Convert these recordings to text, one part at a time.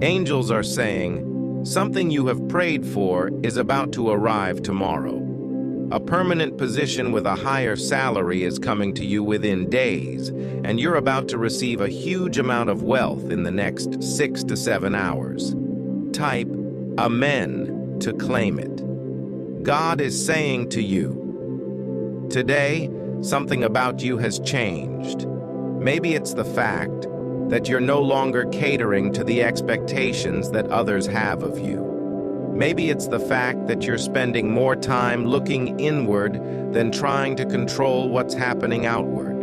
Angels are saying, something you have prayed for is about to arrive tomorrow. A permanent position with a higher salary is coming to you within days, and you're about to receive a huge amount of wealth in the next 6 to 7 hours. Type Amen to claim it. God is saying to you, today, something about you has changed. Maybe it's the fact that you're no longer catering to the expectations that others have of you. Maybe it's the fact that you're spending more time looking inward than trying to control what's happening outward.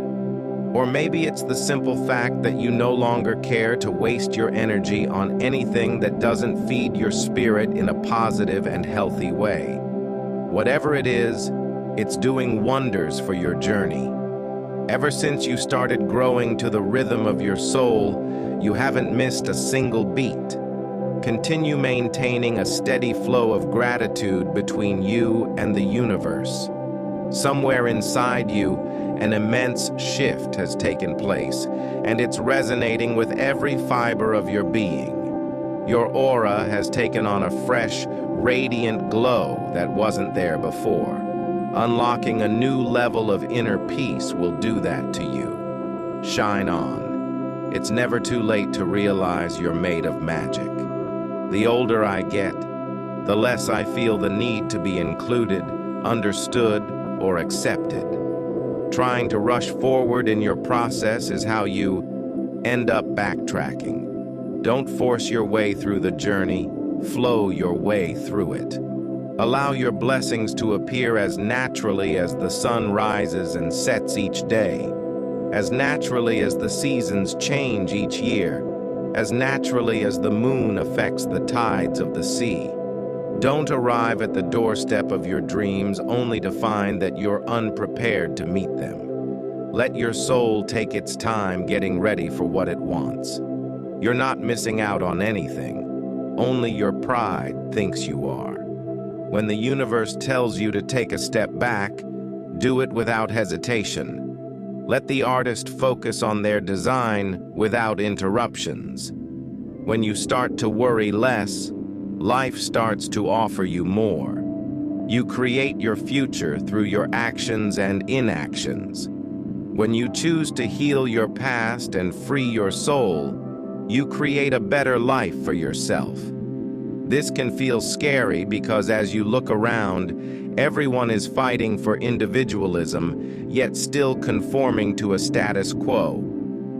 Or maybe it's the simple fact that you no longer care to waste your energy on anything that doesn't feed your spirit in a positive and healthy way. Whatever it is, it's doing wonders for your journey. Ever since you started growing to the rhythm of your soul, you haven't missed a single beat. Continue maintaining a steady flow of gratitude between you and the universe. Somewhere inside you, an immense shift has taken place, and it's resonating with every fiber of your being. Your aura has taken on a fresh, radiant glow that wasn't there before. Unlocking a new level of inner peace will do that to you. Shine on. It's never too late to realize you're made of magic. The older I get, the less I feel the need to be included, understood, or accepted. Trying to rush forward in your process is how you end up backtracking. Don't force your way through the journey, flow your way through it. Allow your blessings to appear as naturally as the sun rises and sets each day, as naturally as the seasons change each year, as naturally as the moon affects the tides of the sea. Don't arrive at the doorstep of your dreams only to find that you're unprepared to meet them. Let your soul take its time getting ready for what it wants. You're not missing out on anything. Only your pride thinks you are. When the universe tells you to take a step back, do it without hesitation. Let the artist focus on their design without interruptions. When you start to worry less, life starts to offer you more. You create your future through your actions and inactions. When you choose to heal your past and free your soul, you create a better life for yourself. This can feel scary because as you look around, everyone is fighting for individualism, yet still conforming to a status quo,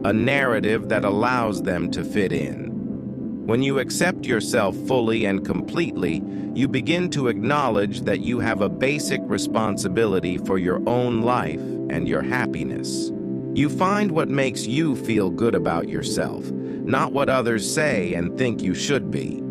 a narrative that allows them to fit in. When you accept yourself fully and completely, you begin to acknowledge that you have a basic responsibility for your own life and your happiness. You find what makes you feel good about yourself, not what others say and think you should be.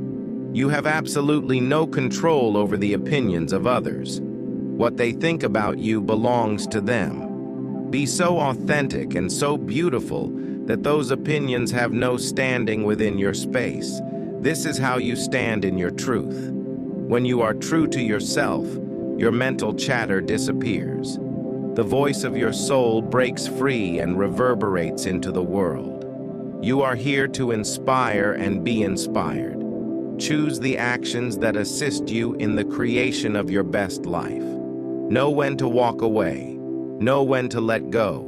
You have absolutely no control over the opinions of others. What they think about you belongs to them. Be so authentic and so beautiful that those opinions have no standing within your space. This is how you stand in your truth. When you are true to yourself, your mental chatter disappears. The voice of your soul breaks free and reverberates into the world. You are here to inspire and be inspired. Choose the actions that assist you in the creation of your best life. Know when to walk away. Know when to let go.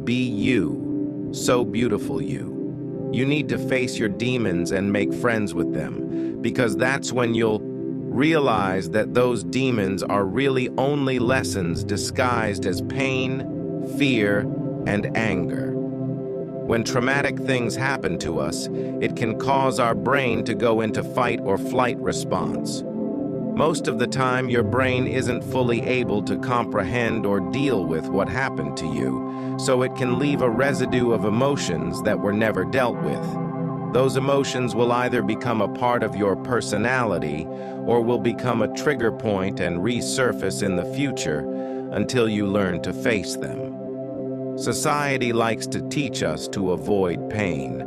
Be you, so beautiful you. You need to face your demons and make friends with them, because that's when you'll realize that those demons are really only lessons disguised as pain, fear, and anger. When traumatic things happen to us, it can cause our brain to go into fight or flight response. Most of the time, your brain isn't fully able to comprehend or deal with what happened to you, so it can leave a residue of emotions that were never dealt with. Those emotions will either become a part of your personality or will become a trigger point and resurface in the future until you learn to face them. Society likes to teach us to avoid pain,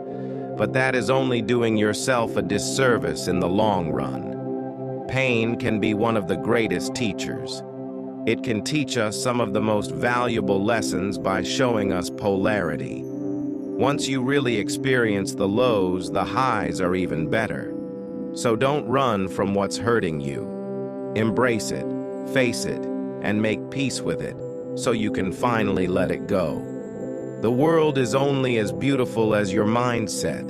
but that is only doing yourself a disservice in the long run. Pain can be one of the greatest teachers. It can teach us some of the most valuable lessons by showing us polarity. Once you really experience the lows, the highs are even better. So don't run from what's hurting you. Embrace it, face it, and make peace with it so you can finally let it go. The world is only as beautiful as your mindset.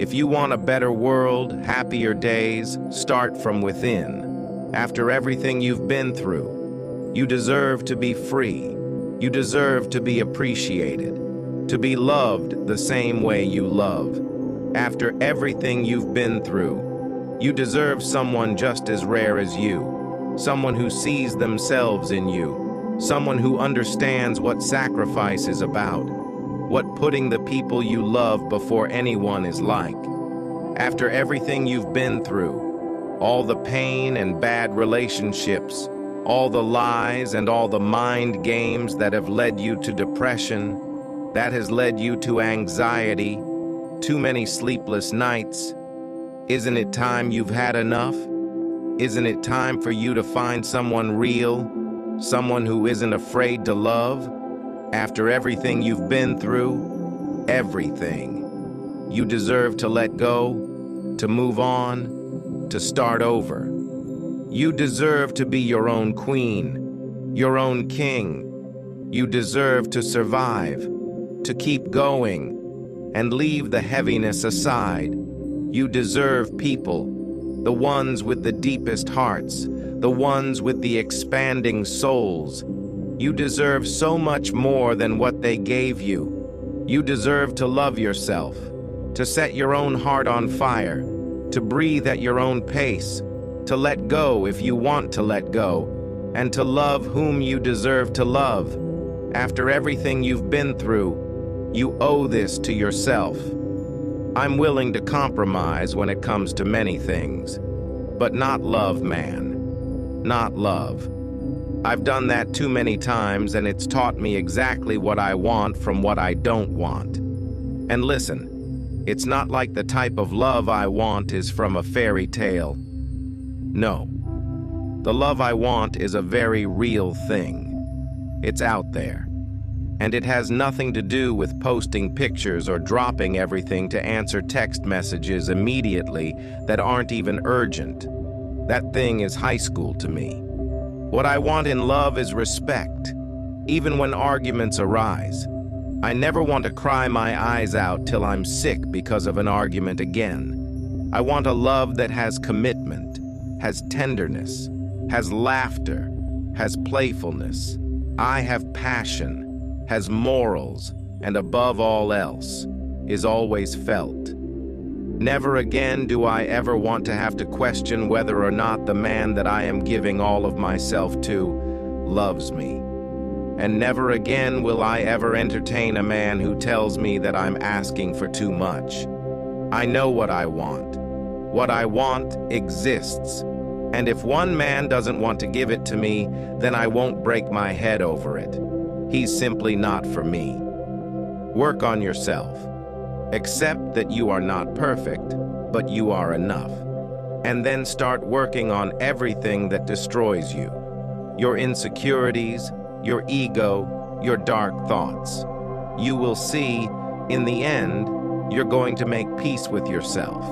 If you want a better world, happier days, start from within. After everything you've been through, you deserve to be free. You deserve to be appreciated, to be loved the same way you love. After everything you've been through, you deserve someone just as rare as you, someone who sees themselves in you, someone who understands what sacrifice is about, what putting the people you love before anyone is like. After everything you've been through, all the pain and bad relationships, all the lies and all the mind games that have led you to depression, that has led you to anxiety, too many sleepless nights. Isn't it time you've had enough? Isn't it time for you to find someone real, someone who isn't afraid to love? After everything you've been through, everything, you deserve to let go, to move on, to start over. You deserve to be your own queen, your own king. You deserve to survive, to keep going, and leave the heaviness aside. You deserve people, the ones with the deepest hearts, the ones with the expanding souls. You deserve so much more than what they gave you. You deserve to love yourself, to set your own heart on fire, to breathe at your own pace, to let go if you want to let go, and to love whom you deserve to love. After everything you've been through, you owe this to yourself. I'm willing to compromise when it comes to many things, but not love, man. Not love. I've done that too many times, and it's taught me exactly what I want from what I don't want. And listen, it's not like the type of love I want is from a fairy tale. No. The love I want is a very real thing. It's out there. And it has nothing to do with posting pictures or dropping everything to answer text messages immediately that aren't even urgent. That thing is high school to me. What I want in love is respect, even when arguments arise. I never want to cry my eyes out till I'm sick because of an argument again. I want a love that has commitment, has tenderness, has laughter, has playfulness. I have passion, has morals, and above all else, is always felt. Never again do I ever want to have to question whether or not the man that I am giving all of myself to loves me. And never again will I ever entertain a man who tells me that I'm asking for too much. I know what I want. What I want exists. And if one man doesn't want to give it to me, then I won't break my head over it. He's simply not for me. Work on yourself. Accept that you are not perfect, but you are enough. And then start working on everything that destroys you. Your insecurities, your ego, your dark thoughts. You will see, in the end, you're going to make peace with yourself.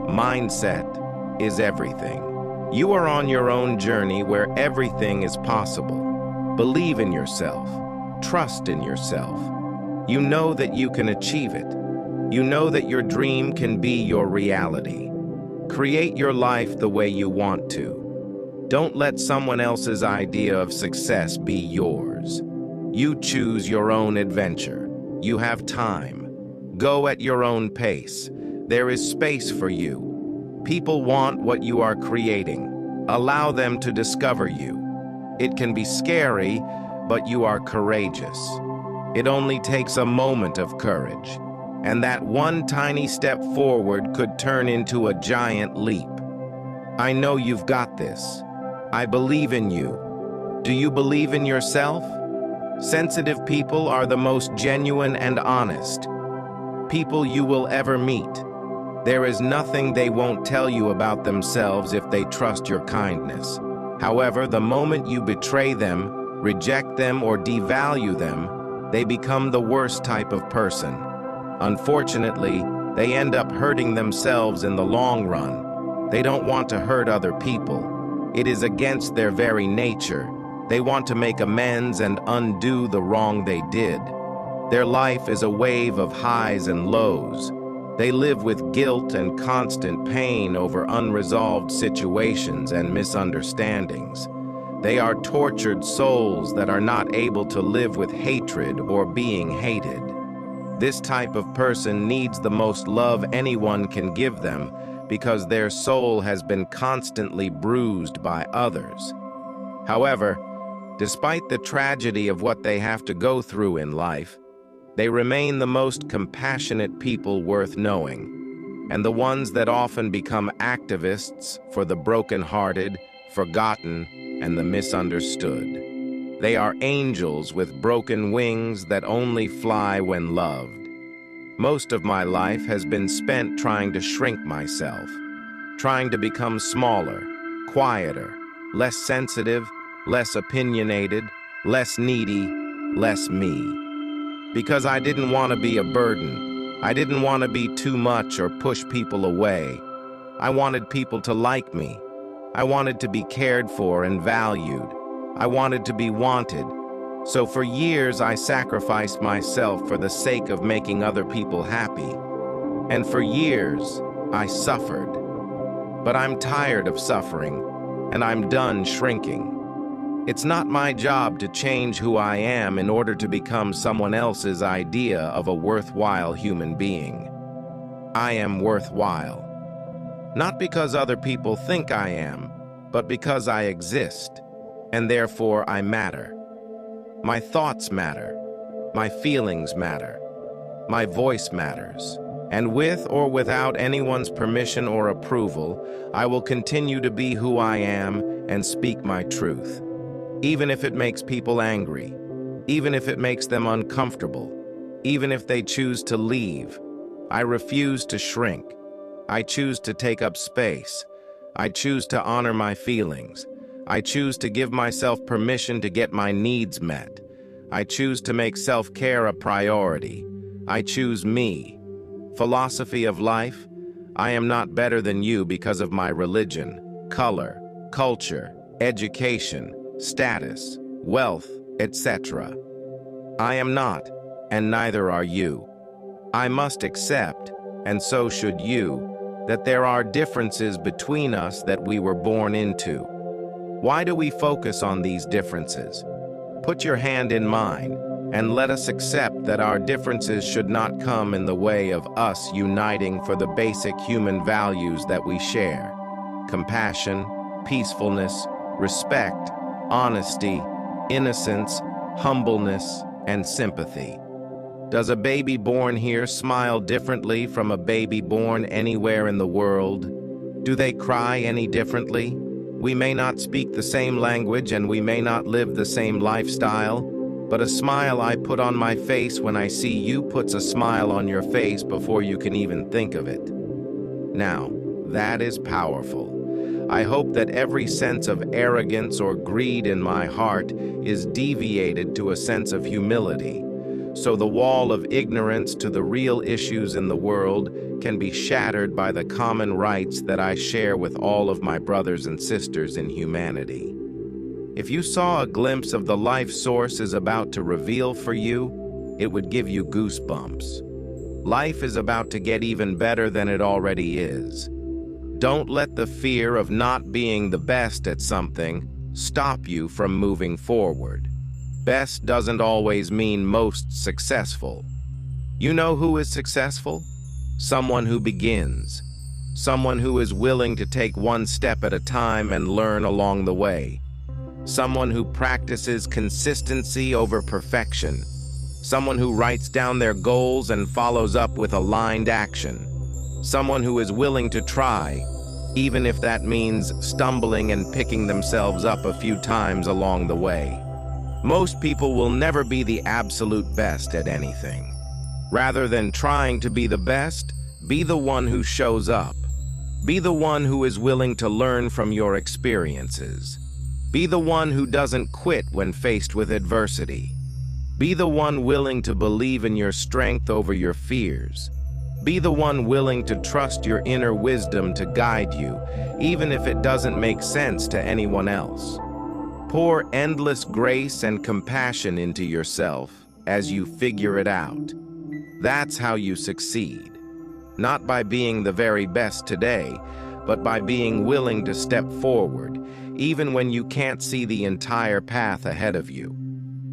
Mindset is everything. You are on your own journey where everything is possible. Believe in yourself. Trust in yourself. You know that you can achieve it. You know that your dream can be your reality. Create your life the way you want to. Don't let someone else's idea of success be yours. You choose your own adventure. You have time. Go at your own pace. There is space for you. People want what you are creating. Allow them to discover you. It can be scary, but you are courageous. It only takes a moment of courage. And that one tiny step forward could turn into a giant leap. I know you've got this. I believe in you. Do you believe in yourself? Sensitive people are the most genuine and honest people you will ever meet. There is nothing they won't tell you about themselves if they trust your kindness. However, the moment you betray them, reject them, or devalue them, they become the worst type of person. Unfortunately, they end up hurting themselves in the long run. They don't want to hurt other people. It is against their very nature. They want to make amends and undo the wrong they did. Their life is a wave of highs and lows. They live with guilt and constant pain over unresolved situations and misunderstandings. They are tortured souls that are not able to live with hatred or being hated. This type of person needs the most love anyone can give them because their soul has been constantly bruised by others. However, despite the tragedy of what they have to go through in life, they remain the most compassionate people worth knowing, and the ones that often become activists for the broken-hearted, forgotten, and the misunderstood. They are angels with broken wings that only fly when loved. Most of my life has been spent trying to shrink myself, trying to become smaller, quieter, less sensitive, less opinionated, less needy, less me. Because I didn't want to be a burden. I didn't want to be too much or push people away. I wanted people to like me. I wanted to be cared for and valued. I wanted to be wanted. So for years, I sacrificed myself for the sake of making other people happy. And for years, I suffered. But I'm tired of suffering, and I'm done shrinking. It's not my job to change who I am in order to become someone else's idea of a worthwhile human being. I am worthwhile. Not because other people think I am, but because I exist, and therefore I matter. My thoughts matter. My feelings matter. My voice matters. And with or without anyone's permission or approval, I will continue to be who I am and speak my truth. Even if it makes people angry, even if it makes them uncomfortable, even if they choose to leave, I refuse to shrink. I choose to take up space. I choose to honor my feelings. I choose to give myself permission to get my needs met. I choose to make self-care a priority. I choose me. Philosophy of life: I am not better than you because of my religion, color, culture, education, status, wealth, etc. I am not, and neither are you. I must accept, and so should you, that there are differences between us that we were born into. Why do we focus on these differences? Put your hand in mine, and let us accept that our differences should not come in the way of us uniting for the basic human values that we share: compassion, peacefulness, respect, honesty, innocence, humbleness, and sympathy. Does a baby born here smile differently from a baby born anywhere in the world? Do they cry any differently? We may not speak the same language and we may not live the same lifestyle, but a smile I put on my face when I see you puts a smile on your face before you can even think of it. Now, that is powerful. I hope that every sense of arrogance or greed in my heart is deviated to a sense of humility, so the wall of ignorance to the real issues in the world can be shattered by the common rights that I share with all of my brothers and sisters in humanity. If you saw a glimpse of the life source is about to reveal for you, it would give you goosebumps. Life is about to get even better than it already is. Don't let the fear of not being the best at something stop you from moving forward. Best doesn't always mean most successful. You know who is successful? Someone who begins. Someone who is willing to take one step at a time and learn along the way. Someone who practices consistency over perfection. Someone who writes down their goals and follows up with aligned action. Someone who is willing to try, even if that means stumbling and picking themselves up a few times along the way. Most people will never be the absolute best at anything. Rather than trying to be the best, be the one who shows up. Be the one who is willing to learn from your experiences. Be the one who doesn't quit when faced with adversity. Be the one willing to believe in your strength over your fears. Be the one willing to trust your inner wisdom to guide you, even if it doesn't make sense to anyone else. Pour endless grace and compassion into yourself as you figure it out. That's how you succeed. Not by being the very best today, but by being willing to step forward, even when you can't see the entire path ahead of you.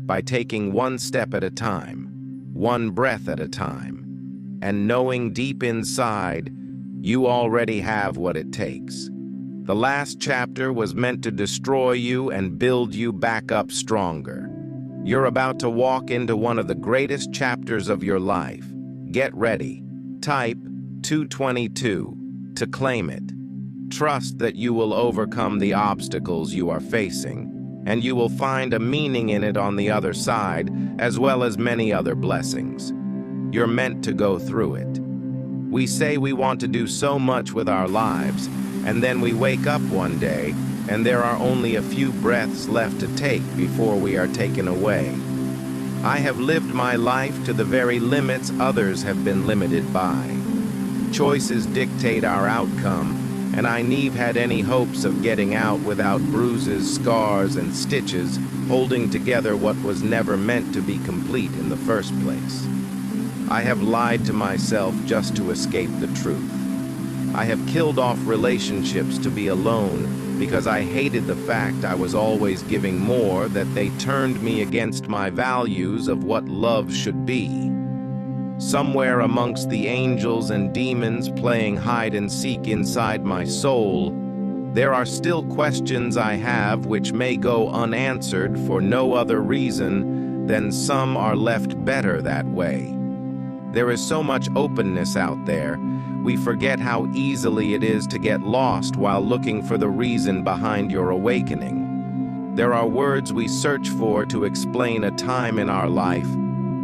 By taking one step at a time, one breath at a time, and knowing deep inside, you already have what it takes. The last chapter was meant to destroy you and build you back up stronger. You're about to walk into one of the greatest chapters of your life. Get ready. Type 222 to claim it. Trust that you will overcome the obstacles you are facing, and you will find a meaning in it on the other side, as well as many other blessings. You're meant to go through it. We say we want to do so much with our lives, and then we wake up one day, and there are only a few breaths left to take before we are taken away. I have lived my life to the very limits others have been limited by. Choices dictate our outcome, and I never had any hopes of getting out without bruises, scars, and stitches holding together what was never meant to be complete in the first place. I have lied to myself just to escape the truth. I have killed off relationships to be alone because I hated the fact I was always giving more, that they turned me against my values of what love should be. Somewhere amongst the angels and demons playing hide and seek inside my soul, there are still questions I have which may go unanswered for no other reason than some are left better that way. There is so much openness out there, we forget how easily it is to get lost while looking for the reason behind your awakening. There are words we search for to explain a time in our life,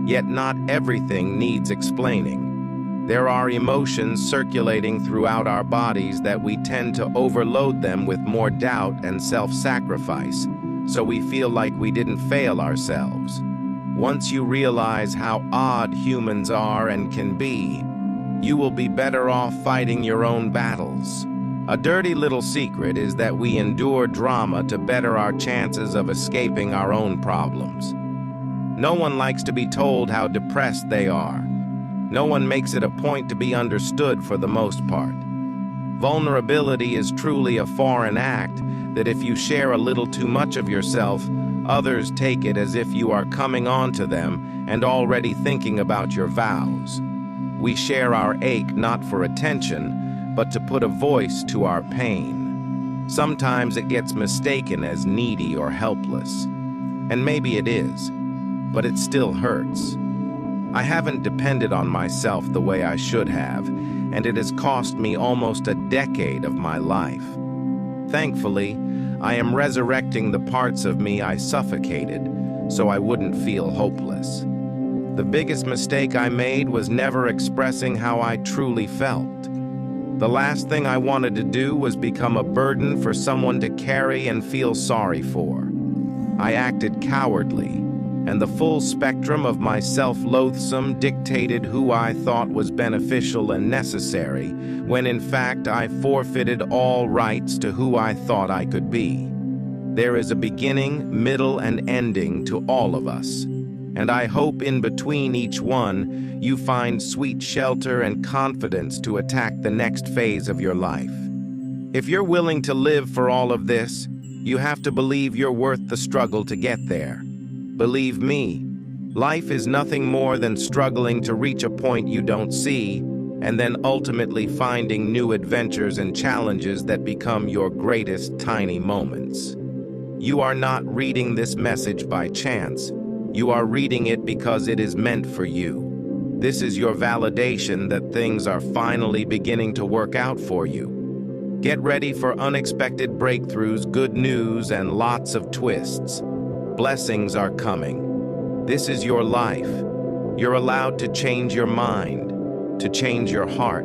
yet not everything needs explaining. There are emotions circulating throughout our bodies that we tend to overload them with more doubt and self-sacrifice, so we feel like we didn't fail ourselves. Once you realize how odd humans are and can be, you will be better off fighting your own battles. A dirty little secret is that we endure drama to better our chances of escaping our own problems. No one likes to be told how depressed they are. No one makes it a point to be understood for the most part. Vulnerability is truly a foreign act that if you share a little too much of yourself, others take it as if you are coming on to them and already thinking about your vows. We share our ache not for attention, but to put a voice to our pain. Sometimes it gets mistaken as needy or helpless. And maybe it is, but it still hurts. I haven't depended on myself the way I should have, and it has cost me almost a decade of my life. Thankfully, I am resurrecting the parts of me I suffocated, so I wouldn't feel hopeless. The biggest mistake I made was never expressing how I truly felt. The last thing I wanted to do was become a burden for someone to carry and feel sorry for. I acted cowardly, and the full spectrum of my self-loathsome dictated who I thought was beneficial and necessary, when in fact I forfeited all rights to who I thought I could be. There is a beginning, middle, and ending to all of us, and I hope in between each one you find sweet shelter and confidence to attack the next phase of your life. If you're willing to live for all of this, you have to believe you're worth the struggle to get there. Believe me, life is nothing more than struggling to reach a point you don't see, and then ultimately finding new adventures and challenges that become your greatest tiny moments. You are not reading this message by chance. You are reading it because it is meant for you. This is your validation that things are finally beginning to work out for you. Get ready for unexpected breakthroughs, good news, and lots of twists. Blessings are coming. This is your life. You're allowed to change your mind, to change your heart.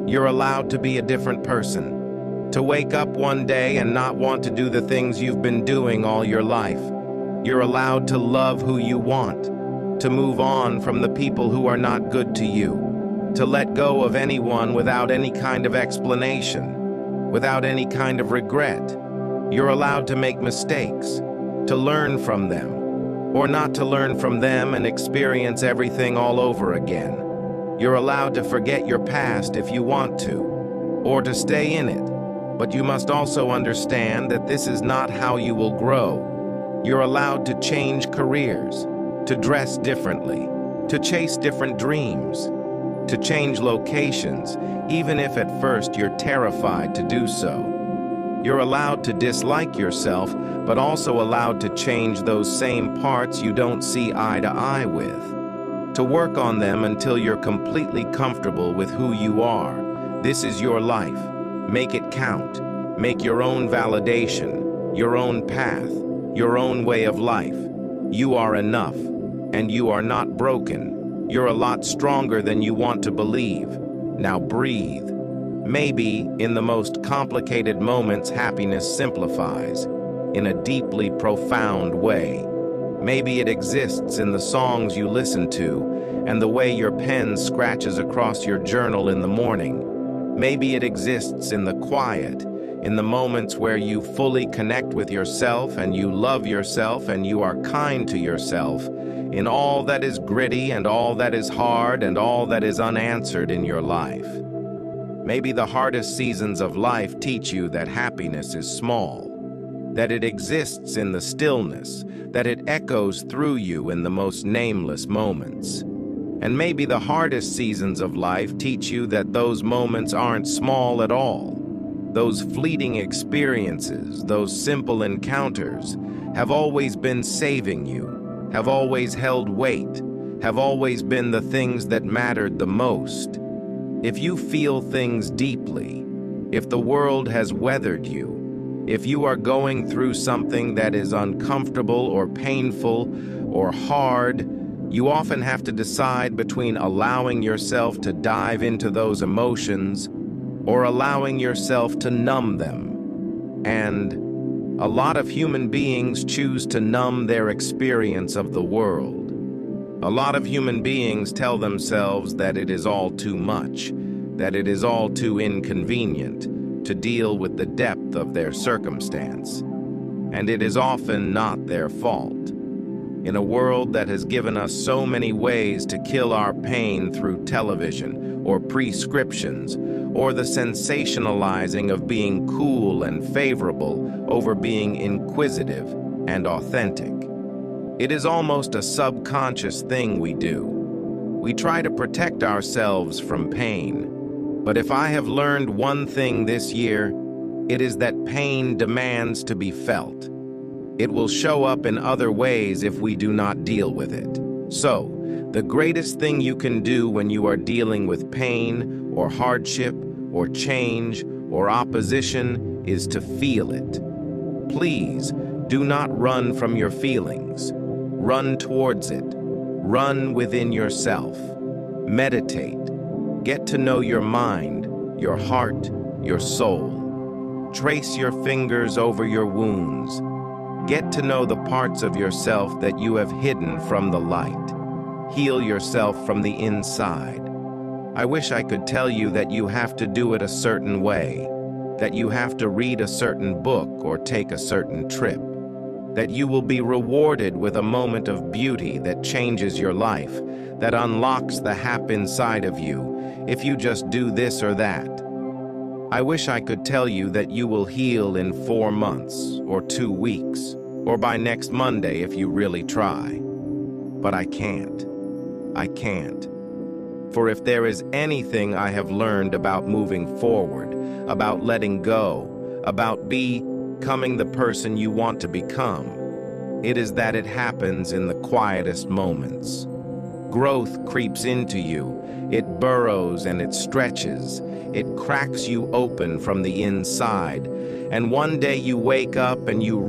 You're allowed to be a different person, to wake up one day and not want to do the things you've been doing all your life. You're allowed to love who you want, to move on from the people who are not good to you, to let go of anyone without any kind of explanation, without any kind of regret. You're allowed to make mistakes, to learn from them, or not to learn from them and experience everything all over again. You're allowed to forget your past if you want to, or to stay in it. But you must also understand that this is not how you will grow. You're allowed to change careers, to dress differently, to chase different dreams, to change locations, even if at first you're terrified to do so. You're allowed to dislike yourself, but also allowed to change those same parts you don't see eye to eye with, to work on them until you're completely comfortable with who you are. This is your life. Make it count. Make your own validation, your own path, your own way of life. You are enough, and you are not broken. You're a lot stronger than you want to believe. Now breathe. Maybe in the most complicated moments, happiness simplifies in a deeply profound way. Maybe it exists in the songs you listen to and the way your pen scratches across your journal in the morning. Maybe it exists in the quiet, in the moments where you fully connect with yourself and you love yourself and you are kind to yourself, in all that is gritty and all that is hard and all that is unanswered in your life. Maybe the hardest seasons of life teach you that happiness is small, that it exists in the stillness, that it echoes through you in the most nameless moments. And maybe the hardest seasons of life teach you that those moments aren't small at all. Those fleeting experiences, those simple encounters, have always been saving you, have always held weight, have always been the things that mattered the most. If you feel things deeply, if the world has weathered you, if you are going through something that is uncomfortable or painful or hard, you often have to decide between allowing yourself to dive into those emotions or allowing yourself to numb them. And a lot of human beings choose to numb their experience of the world. A lot of human beings tell themselves that it is all too much, that it is all too inconvenient to deal with the depth of their circumstance. And it is often not their fault. In a world that has given us so many ways to kill our pain through television or prescriptions or the sensationalizing of being cool and favorable over being inquisitive and authentic. It is almost a subconscious thing we do. We try to protect ourselves from pain. But if I have learned one thing this year, it is that pain demands to be felt. It will show up in other ways if we do not deal with it. So, the greatest thing you can do when you are dealing with pain or hardship or change or opposition is to feel it. Please do not run from your feelings. Run towards it. Run within yourself. Meditate. Get to know your mind, your heart, your soul. Trace your fingers over your wounds. Get to know the parts of yourself that you have hidden from the light. Heal yourself from the inside. I wish I could tell you that you have to do it a certain way, that you have to read a certain book or take a certain trip, that you will be rewarded with a moment of beauty that changes your life, that unlocks the hap inside of you if you just do this or that. I wish I could tell you that you will heal in 4 months or 2 weeks or by next Monday if you really try. But I can't. I can't. For if there is anything I have learned about moving forward, about letting go, about becoming the person you want to become, it is that it happens in the quietest moments. Growth creeps into you. It burrows and it stretches. It cracks you open from the inside. And one day you wake up and you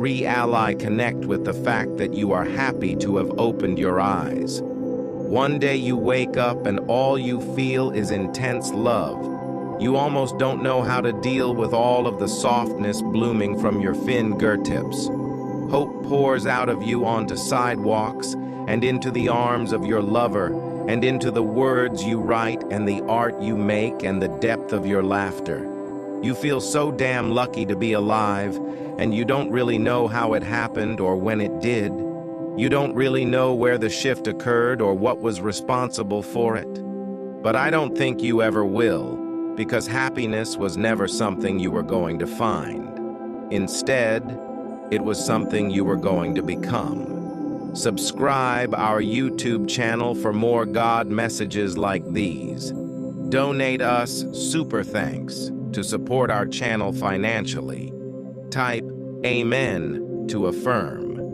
connect with the fact that you are happy to have opened your eyes. One day you wake up and all you feel is intense love. You almost don't know how to deal with all of the softness blooming from your fingertips. Hope pours out of you onto sidewalks and into the arms of your lover and into the words you write and the art you make and the depth of your laughter. You feel so damn lucky to be alive, and you don't really know how it happened or when it did. You don't really know where the shift occurred or what was responsible for it. But I don't think you ever will, because happiness was never something you were going to find. Instead, it was something you were going to become. Subscribe our YouTube channel for more God messages like these. Donate us super thanks to support our channel financially. Type Amen to affirm.